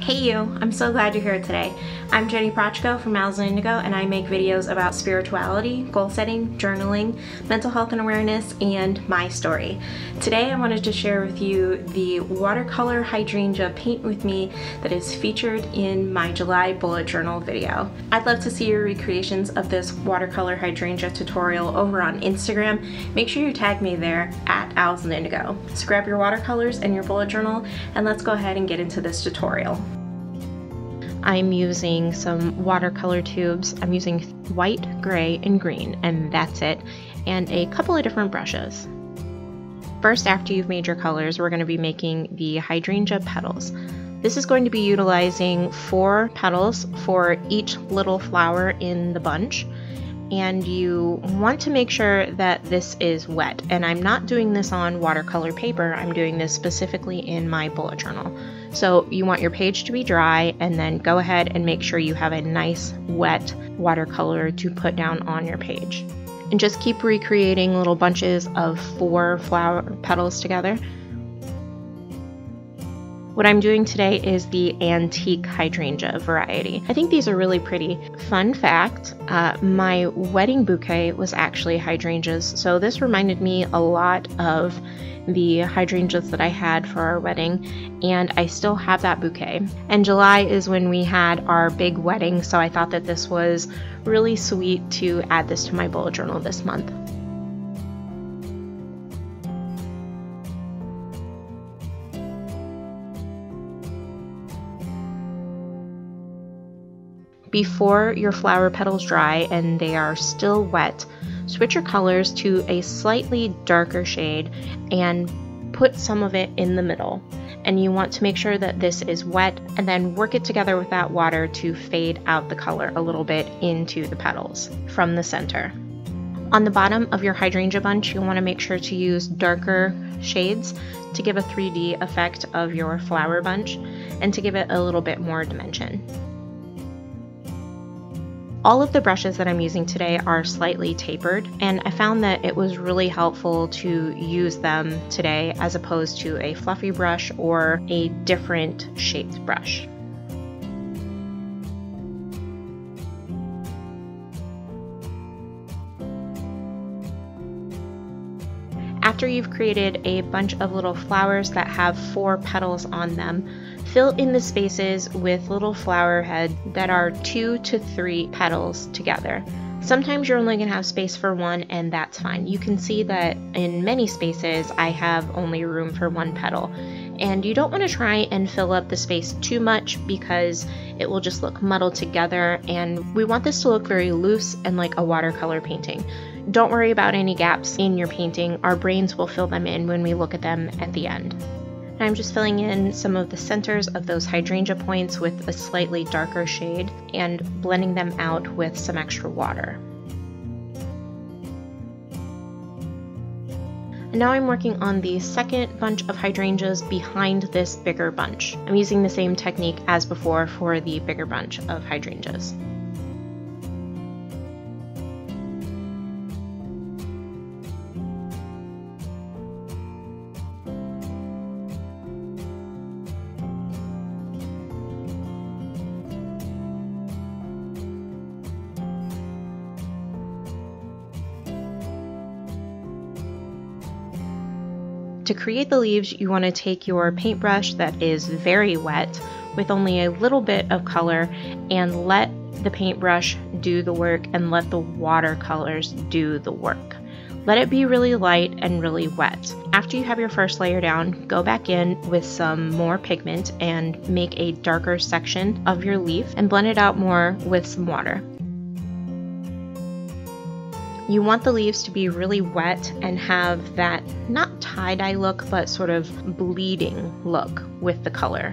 Hey you, I'm so glad you're here today. I'm Jenny Prochko from Owls and Indigo, and I make videos about spirituality, goal setting, journaling, mental health and awareness, and my story. Today I wanted to share with you the watercolor hydrangea paint with me that is featured in my July bullet journal video. I'd love to see your recreations of this watercolor hydrangea tutorial over on Instagram. Make sure you tag me there at Owls and Indigo. So grab your watercolors and your bullet journal and let's go ahead and get into this tutorial. I'm using some watercolor tubes. I'm using white, gray, and green, and that's it, and a couple of different brushes. First, after you've made your colors, we're going to be making the hydrangea petals. This is going to be utilizing 4 petals for each little flower in the bunch, and you want to make sure that this is wet. And I'm not doing this on watercolor paper, I'm doing this specifically in my bullet journal. So you want your page to be dry, and then go ahead and make sure you have a nice wet watercolor to put down on your page. And just keep recreating little bunches of 4 flower petals together. What I'm doing today is the antique hydrangea variety. I think these are really pretty. Fun fact, my wedding bouquet was actually hydrangeas, so this reminded me a lot of the hydrangeas that I had for our wedding, and I still have that bouquet. And July is when we had our big wedding, so I thought that this was really sweet to add this to my bullet journal this month. Before your flower petals dry and they are still wet, switch your colors to a slightly darker shade and put some of it in the middle. And you want to make sure that this is wet, and then work it together with that water to fade out the color a little bit into the petals from the center. On the bottom of your hydrangea bunch, you'll want to make sure to use darker shades to give a 3D effect of your flower bunch and to give it a little bit more dimension. All of the brushes that I'm using today are slightly tapered, and I found that it was really helpful to use them today as opposed to a fluffy brush or a different shaped brush. After you've created a bunch of little flowers that have 4 petals on them, fill in the spaces with little flower heads that are 2 to 3 petals together. Sometimes you're only going to have space for 1, and that's fine. You can see that in many spaces I have only room for 1 petal. And you don't want to try and fill up the space too much because it will just look muddled together, and we want this to look very loose and like a watercolor painting. Don't worry about any gaps in your painting. Our brains will fill them in when we look at them at the end. And I'm just filling in some of the centers of those hydrangea points with a slightly darker shade and blending them out with some extra water. And now I'm working on the second bunch of hydrangeas behind this bigger bunch. I'm using the same technique as before for the bigger bunch of hydrangeas. To create the leaves, you want to take your paintbrush that is very wet with only a little bit of color and let the paintbrush do the work and let the watercolors do the work. Let it be really light and really wet. After you have your first layer down, go back in with some more pigment and make a darker section of your leaf and blend it out more with some water. You want the leaves to be really wet and have that not tie-dye look, but sort of bleeding look with the color.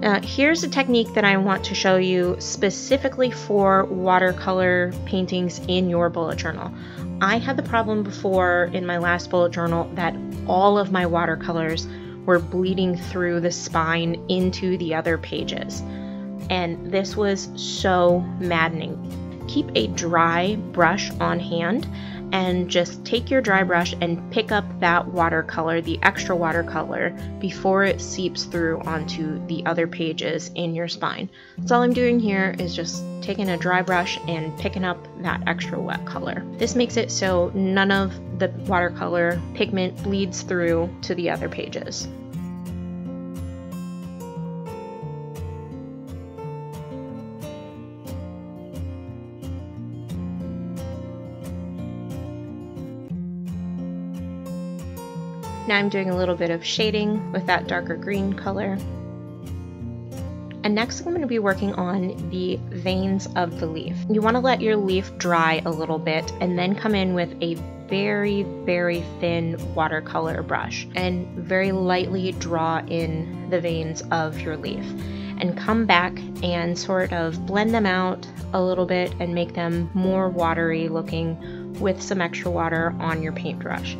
Now, here's a technique that I want to show you specifically for watercolor paintings in your bullet journal. I had the problem before in my last bullet journal that all of my watercolors were bleeding through the spine into the other pages. And this was so maddening. Keep a dry brush on hand and just take your dry brush and pick up that watercolor, the extra watercolor, before it seeps through onto the other pages in your spine. So all I'm doing here is just taking a dry brush and picking up that extra wet color. This makes it so none of the watercolor pigment bleeds through to the other pages. Now I'm doing a little bit of shading with that darker green color. And next I'm going to be working on the veins of the leaf. You want to let your leaf dry a little bit and then come in with a very, very thin watercolor brush and very lightly draw in the veins of your leaf. And come back and sort of blend them out a little bit and make them more watery looking with some extra water on your paintbrush.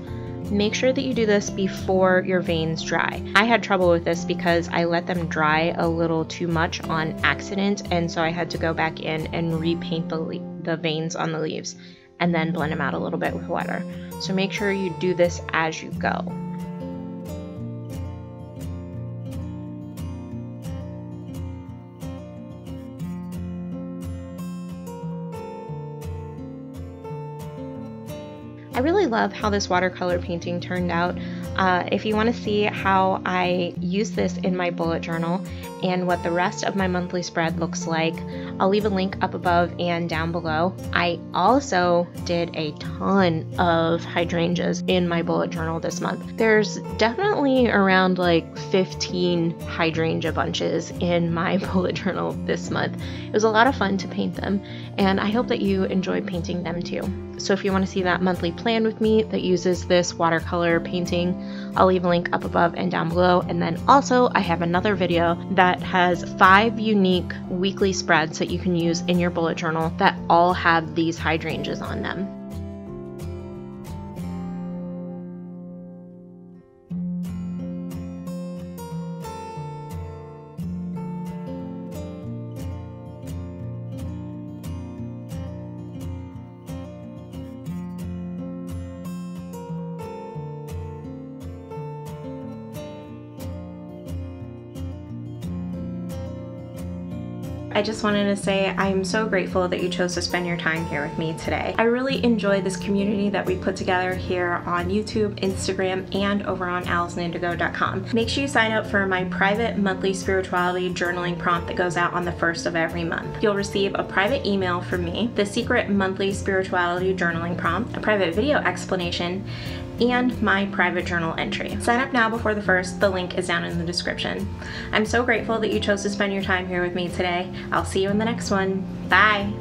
Make sure that you do this before your veins dry. I had trouble with this because I let them dry a little too much on accident, and so I had to go back in and repaint the veins on the leaves and then blend them out a little bit with water. So make sure you do this as you go. I really love how this watercolor painting turned out. If you want to see how I use this in my bullet journal and what the rest of my monthly spread looks like, I'll leave a link up above and down below. I also did a ton of hydrangeas in my bullet journal this month. There's definitely around like 15 hydrangea bunches in my bullet journal this month. It was a lot of fun to paint them, and I hope that you enjoy painting them too. So if you want to see that monthly plan with me that uses this watercolor painting, I'll leave a link up above and down below. And then also I have another video that has 5 unique weekly spreads that you can use in your bullet journal that all have these hydrangeas on them. I just wanted to say I'm so grateful that you chose to spend your time here with me today. I really enjoy this community that we put together here on YouTube, Instagram, and over on AllisonIndigo.com. Make sure you sign up for my private monthly spirituality journaling prompt that goes out on the 1st of every month. You'll receive a private email from me, the secret monthly spirituality journaling prompt, a private video explanation, and my private journal entry. Sign up now before the 1st. The link is down in the description. I'm so grateful that you chose to spend your time here with me today. I'll see you in the next one. Bye!